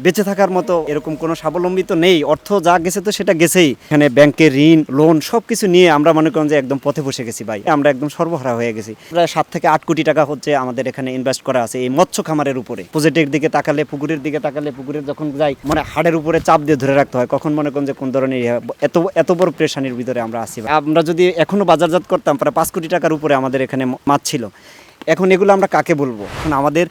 বেঁচে থাকার মতো এরকম কোনো স্বাবলম্বী তো নেই। অর্থ যা গেছে তো সেটা গেছেই। এখানে ব্যাংকের ঋণ লোন সবকিছু নিয়ে আমরা মনে করেন যে একদম পথে বসে গেছি ভাই, আমরা একদম সর্বহারা হয়ে গেছি। প্রায় 7 থেকে 8 কোটি টাকা হচ্ছে আমাদের এখানে ইনভেস্ট করা আছে এই মৎস্য খামারের উপরে। প্রজেক্টের দিকে তাকালে, পুকুরের দিকে তাকালে, পুকুরের যখন যাই মানে হাড়ের উপরে চাপ দিয়ে ধরে রাখতে হয়, কখন মনে করেন যে কোন ধরনের এত বড় প্রেশানির ভিতরে আমরা আছি। আমরা যদি এখনো বাজারজাত করতাম প্রায় 5 কোটি টাকার উপরে আমাদের এখানে মাছ ছিল। এখন এগুলো আমরা কাকে বলবো? এখন আমাদের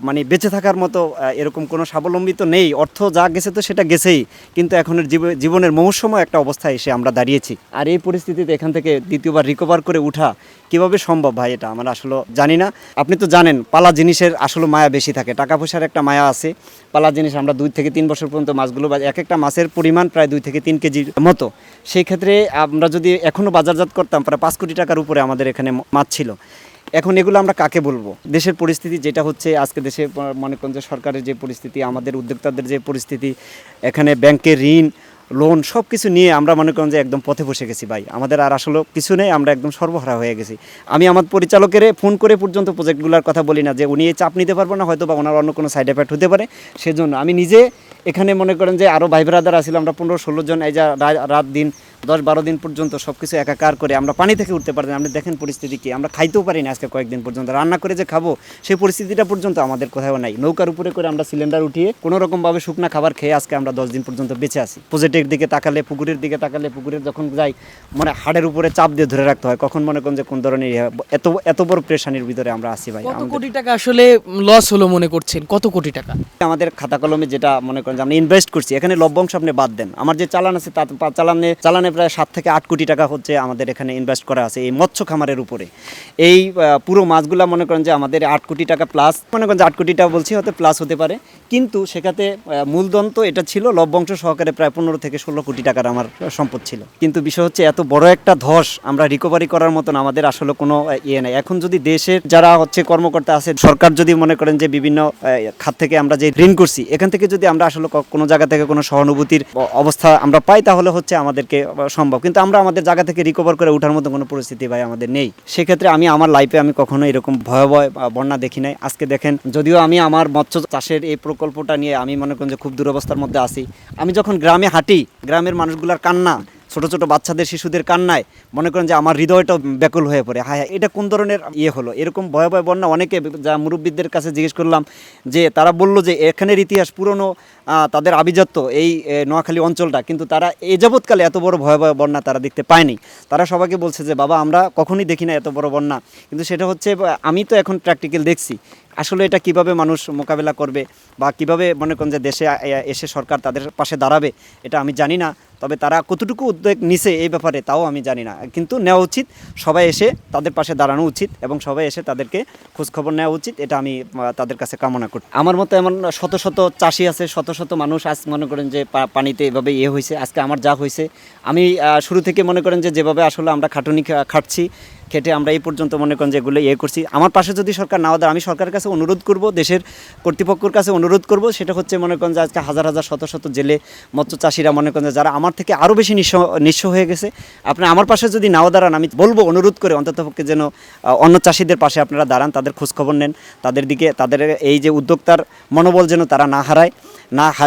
মানে বেঁচে থাকার মতো এরকম কোনো স্বাবলম্বী তো নেই। অর্থ যা গেছে তো সেটা গেছেই, কিন্তু এখনের জীবনের মৌসুমে একটা অবস্থায় এসে আমরা দাঁড়িয়েছি। আর এই পরিস্থিতিতে এখান থেকে দ্বিতীয়বার রিকভার করে ওঠা কিভাবে সম্ভব ভাই, এটা আমরা আসলে জানি না। আপনি তো জানেন পালা জিনিসের আসলে মায়া বেশি থাকে, টাকা পয়সার একটা মায়া আছে। পালা জিনিস আমরা 2 থেকে 3 বছর পর্যন্ত মাছগুলো, এক একটা মাছের পরিমাণ প্রায় 2 থেকে 3 কেজির মতো। সেই ক্ষেত্রে আমরা যদি এখনও বাজারজাত করতাম প্রায় 5 কোটি টাকার উপরে আমাদের এখানে মাছ ছিল। এখন এগুলো আমরা কাকে বলবো? দেশের পরিস্থিতি যেটা হচ্ছে আজকে, দেশে মনে করেন যে সরকারের যে পরিস্থিতি, আমাদের উদ্যোক্তাদের যে পরিস্থিতি, এখানে ব্যাংকের ঋণ লোন সব কিছু নিয়ে আমরা মনে করেন যে একদম পথে বসে গেছি ভাই, আমাদের আর আসলে কিছু নেই, আমরা একদম সর্বহারা হয়ে গেছি। আমি আমার পরিচালকের ফোন করে পর্যন্ত প্রজেক্টগুলোর কথা বলি না, যে উনি এই চাপ নিতে পারবো না, হয়তো বা ওনার অন্য কোনো সাইড এফেক্ট হতে পারে, সেজন্য আমি নিজে এখানে মনে করেন যে আরও ভাই ব্রাদার আসছিল, আমরা 15-16 জন, এই যা রাত দিন 10-12 দিন পর্যন্ত সব কিছু একাকার করে আমরা পানি থেকে উঠতে পারতাম। আপনি দেখেন পরিস্থিতি কি, আমরা খাইতেও পারি না আজকে কয়েকদিন পর্যন্ত, রান্না করে যে খাবো সেই পরিস্থিতিটা পর্যন্ত আমাদের কোথাও নাই। নৌকার উপরে করে আমরা সিলিন্ডার উঠিয়ে কোনো রকমভাবে শুকনা খাবার খেয়ে আজকে আমরা 10 দিন পর্যন্ত বেঁচে আছি। প্রজেক্টের দিকে তাকালে, পুকুরের দিকে তাকালে, পুকুরের যখন যাই মানে হাড়ের উপরে চাপ দিয়ে ধরে রাখতে হয়, কখন মনে করেন যে কোন ধরনের এত বড় প্রেশানির ভিতরে আমরা আছি ভাই। কত কোটি টাকা আসলে লস হলো মনে করছেন? কত কোটি টাকা আমাদের খাতা কলমে যেটা মনে করেন যে আমরা ইনভেস্ট করছি, এখানে লভ্যাংশ আপনি বাদ দেন, আমার যে চালান আছে তার চালানে প্রায় 7 থেকে 8 কোটি টাকা হচ্ছে আমাদের এখানে ইনভেস্ট করা আছে এই মৎস্য খামারের উপরে। এই পুরো মাছগুলা মনে করেন যে আমাদের 8 কোটি টাকা প্লাস, মনে করেন যে 8 কোটি টাকা বলছি, হয়তো প্লাস হতে পারে, কিন্তু সেখানে মূলধন তো এটা ছিল লভ্যাংশ সহকারে প্রায় 15 থেকে 16 কোটি টাকার আমার সম্পদ ছিল। কিন্তু বিষয় হচ্ছে এত বড় একটা ধস আমরা রিকভারি করার মতন আমাদের আসলে কোনো ইয়ে নাই। এখন যদি দেশের যারা হচ্ছে কর্মকর্তা আছে, সরকার যদি মনে করেন যে বিভিন্ন খাত থেকে আমরা যে ঋণ করছি, এখান থেকে যদি আমরা আসলে কোনো জায়গা থেকে কোনো সহানুভূতির অবস্থা আমরা পাই, তাহলে হচ্ছে আমাদেরকে সম্ভব। কিন্তু আমরা আমাদের জায়গা থেকে রিকভার করে ওঠার মতো কোনো পরিস্থিতি ভাই আমাদের নেই। সেক্ষেত্রে আমি আমার লাইফে আমি কখনো এরকম ভয়াবহ বন্যা দেখি নাই। আজকে দেখেন, যদিও আমি আমার মৎস্য চাষের এই প্রকল্পটা নিয়ে আমি মনে করেন যে খুব দুরবস্থার মধ্যে আছি। আমি যখন গ্রামে হাঁটি, গ্রামের মানুষগুলার কান্না, ছোট ছোট বাচ্চাদের শিশুদের কান্নায় মনে করেন যে আমার হৃদয়টা ব্যাকুল হয়ে পড়ে। হ্যাঁ, এটা কোন ধরনের ইয়ে হলো? এরকম ভয়াবহ বন্যা অনেকে যা মুরব্বীদের কাছে জিজ্ঞেস করলাম, যে তারা বললো যে এখানের ইতিহাস পুরনো, তাদের আভিজাত্য এই নোয়াখালী অঞ্চলটা, কিন্তু তারা এ যাবৎকালে এত বড় ভয়াবহ বন্যা তারা দেখতে পায়নি। তারা সবাইকে বলছে যে বাবা, আমরা কখনোই দেখি না এত বড় বন্যা। কিন্তু সেটা হচ্ছে, আমি তো এখন প্র্যাকটিক্যাল দেখছি আসলে এটা কিভাবে মানুষ মোকাবেলা করবে, বা কিভাবে মনে করেন যে দেশে এসে সরকার তাদের পাশে দাঁড়াবে, এটা আমি জানি না। তবে তারা কতটুকু উদ্যোগ নিছে এই ব্যাপারে তাও আমি জানি না, কিন্তু নেওয়া উচিত। সবাই এসে তাদের পাশে দাঁড়ানো উচিত এবং সবাই এসে তাদেরকে খোঁজখবর নেওয়া উচিত, এটা আমি তাদের কাছে কামনা করি। আমার মতো এমন শত শত চাষি আছে, শত শত মানুষ আজ মনে করেন যে পানিতে এভাবে ইয়ে হয়েছে। আজকে আমার যা হয়েছে, আমি শুরু থেকে মনে করেন যে যেভাবে আসলে আমরা খাটুনি খাটছি, খেটে আমরা এই পর্যন্ত মনে করেন যে এগুলো ইয়ে করছি। আমার পাশে যদি সরকার নাও দেয়, আমি সরকারের কাছে অনুরোধ করব, দেশের কর্তৃপক্ষের কাছে অনুরোধ করব, সেটা হচ্ছে মনে করেন যে আজকে হাজার হাজার শত শত জেলে মৎস্য চাষিরা মনে করেন যে যারা আমার থেকে আরও বেশি নিঃস্ব হয়ে গেছে, আপনি আমার পাশে যদি নাও দাঁড়ান, আমি বলবো অনুরোধ করে অন্ততপক্ষে যেন অন্য চাষিদের পাশে আপনারা দাঁড়ান, তাদের খোঁজখবর নেন, তাদের দিকে, তাদের এই যে উদ্যোক্তার মনোবল যেন তারা না হারায়।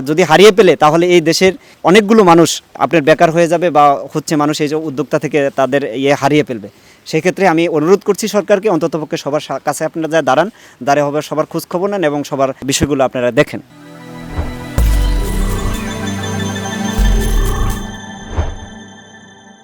যদি হারিয়ে পেলে তাহলে এই দেশের অনেকগুলো মানুষ আপনার বেকার হয়ে যাবে, বা হচ্ছে মানুষ এই যে উদ্যোক্তা থেকে তাদের ইয়ে হারিয়ে ফেলবে। সেক্ষেত্রে আমি অনুরোধ করছি সরকারকে, অন্ততপক্ষে সবার কাছে আপনারা যা দাঁড়ান, দাঁড়িয়ে হবে সবার খোঁজখবর নেন এবং সবার বিষয়গুলো আপনারা দেখেন।